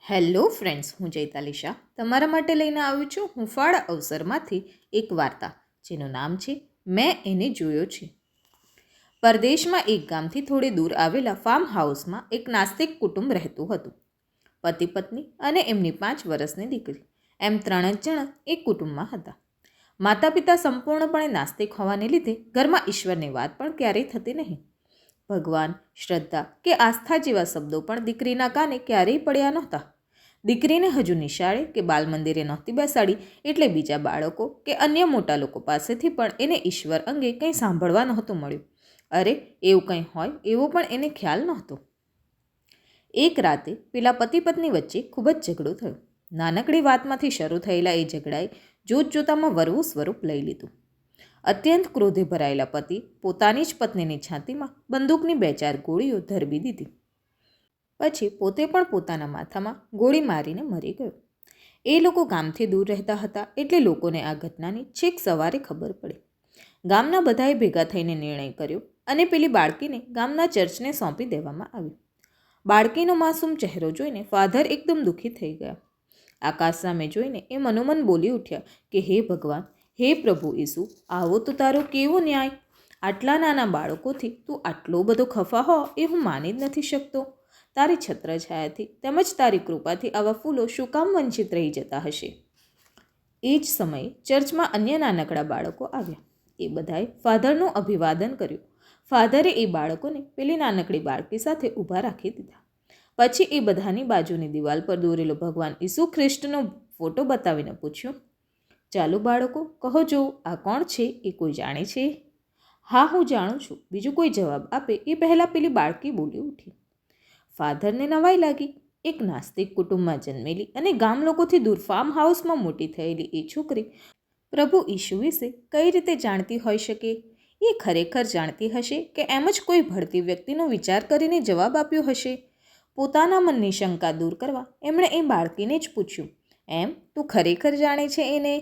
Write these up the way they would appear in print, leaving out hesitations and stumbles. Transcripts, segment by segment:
Hello friends, હું ચૈતાલી શાહ તમારા માટે લઈને આવ્યું છું હુંફાળા અવસરમાંથી એક વાર્તા જેનું નામ છે મેં એને જોયો છે. પરદેશમાં એક ગામથી થોડે દૂર આવેલા ફાર્મ હાઉસમાં એક નાસ્તિક કુટુંબ રહેતું હતું. પતિ પત્ની અને એમની 5 વર્ષની દીકરી, એમ 3 જ જણા એક કુટુંબમાં હતા. માતા પિતા સંપૂર્ણપણે નાસ્તિક હોવાને લીધે ઘરમાં ઈશ્વરની વાત પણ ક્યારેય થતી નહીં. ભગવાન, શ્રદ્ધા કે આસ્થા જેવા શબ્દો પણ દીકરીના કાને ક્યારેય પડ્યા નહોતા. દીકરીને હજુ નિશાળે કે બાલ મંદિરે નહોતી બેસાડી એટલે બીજા બાળકો કે અન્ય મોટા લોકો પાસેથી પણ એને ઈશ્વર અંગે કંઈ સાંભળવા નહોતું મળ્યું. અરે, એવું કંઈ હોય એવો પણ એને ખ્યાલ નહોતો. એક રાતે પેલા પતિ પત્ની વચ્ચે ખૂબ જ ઝઘડો થયો. નાનકડી વાતમાંથી શરૂ થયેલા એ ઝઘડાએ જોતજોતામાં વરવું સ્વરૂપ લઈ લીધું. અત્યંત ક્રોધે ભરાયેલા પતિ પોતાની જ પત્નીની છાતીમાં બંદૂકની 2-4 ગોળીઓ ધરબી દીધી. પછી પોતે પણ પોતાના માથામાં ગોળી મારીને મરી ગયો. એ લોકો ગામથી દૂર રહેતા હતા એટલે લોકોને આ ઘટનાની છેક સવારે ખબર પડી. ગામના બધાએ ભેગા થઈને નિર્ણય કર્યો અને પેલી બાળકીને ગામના ચર્ચને સોંપી દેવામાં આવી. બાળકીનો માસૂમ ચહેરો જોઈને ફાધર એકદમ દુઃખી થઈ ગયા. આકાશ સામે જોઈને એ મનોમન બોલી ઉઠ્યા કે હે ભગવાન, હે પ્રભુ ઈસુ, આવો તો તારો કેવો ન્યાય! આટલા નાના બાળકોથી તું આટલો બધો ખફા હો એ હું માની જ નથી શકતો. તારી છત્રછાયાથી તેમજ તારી કૃપાથી આવા ફૂલો શું કામ વંચિત રહી જતા હશે? એ જ સમયે ચર્ચમાં અન્ય નાનકડા બાળકો આવ્યા. એ બધાએ ફાધરનું અભિવાદન કર્યું. ફાધરે એ બાળકોને પેલી નાનકડી બાળકી સાથે ઊભા રાખી દીધા. પછી એ બધાની બાજુની દિવાલ પર દોરેલો ભગવાન ઈસુ ખ્રિસ્તનો ફોટો બતાવીને પૂછ્યું, ચાલો બાળકો, કહો જો આ કોણ છે? એ કોઈ જાણે છે? હા, હું જાણું છું, બીજું કોઈ જવાબ આપે એ પહેલાં પેલી બાળકી બોલી ઉઠી. ફાધરને નવાઈ લાગી. એક નાસ્તિક કુટુંબમાં જન્મેલી અને ગામ લોકોથી દૂર ફાર્મ હાઉસમાં મોટી થયેલી એ છોકરી પ્રભુ ઈશુ વિશે કઈ રીતે જાણતી હોઈ શકે? એ ખરેખર જાણતી હશે કે એમ જ કોઈ ભળતી વ્યક્તિનો વિચાર કરીને જવાબ આપ્યો હશે? પોતાના મનની શંકા દૂર કરવા એમણે એ બાળકીને જ પૂછ્યું, એમ તું ખરેખર જાણે છે એને?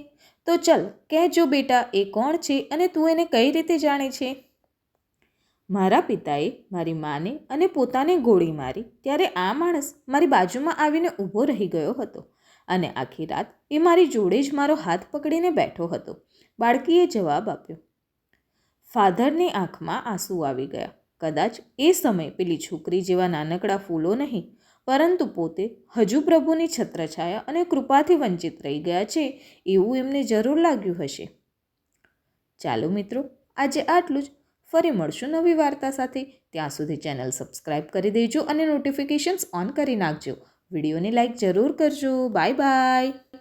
તો ચલ કહેજો બેટા, એ કોણ છે અને તું એને કઈ રીતે જાણે છે? મારા પિતાએ મારી માને અને પોતાને ગોળી મારી ત્યારે આ માણસ મારી બાજુમાં આવીને ઊભો રહી ગયો હતો અને આખી રાત એ મારી જોડે જ મારો હાથ પકડીને બેઠો હતો, બાળકીએ જવાબ આપ્યો. ફાધરની આંખમાં આંસુ આવી ગયા. કદાચ એ સમયે પેલી છોકરી જેવા નાનકડા ફૂલો નહીં, પરંતુ પોતે હજુ પ્રભુની છત્રછાયા અને કૃપાથી વંચિત રહી ગયા છે એવું એમને જરૂર લાગ્યું હશે. ચાલો મિત્રો, આજે આટલું જ. ફરી મળશું નવી વાર્તા સાથે. ત્યાં સુધી ચેનલ સબસ્ક્રાઈબ કરી દેજો અને નોટિફિકેશન્સ ઓન કરી નાખજો. વિડીયોને લાઈક જરૂર કરજો. Bye bye.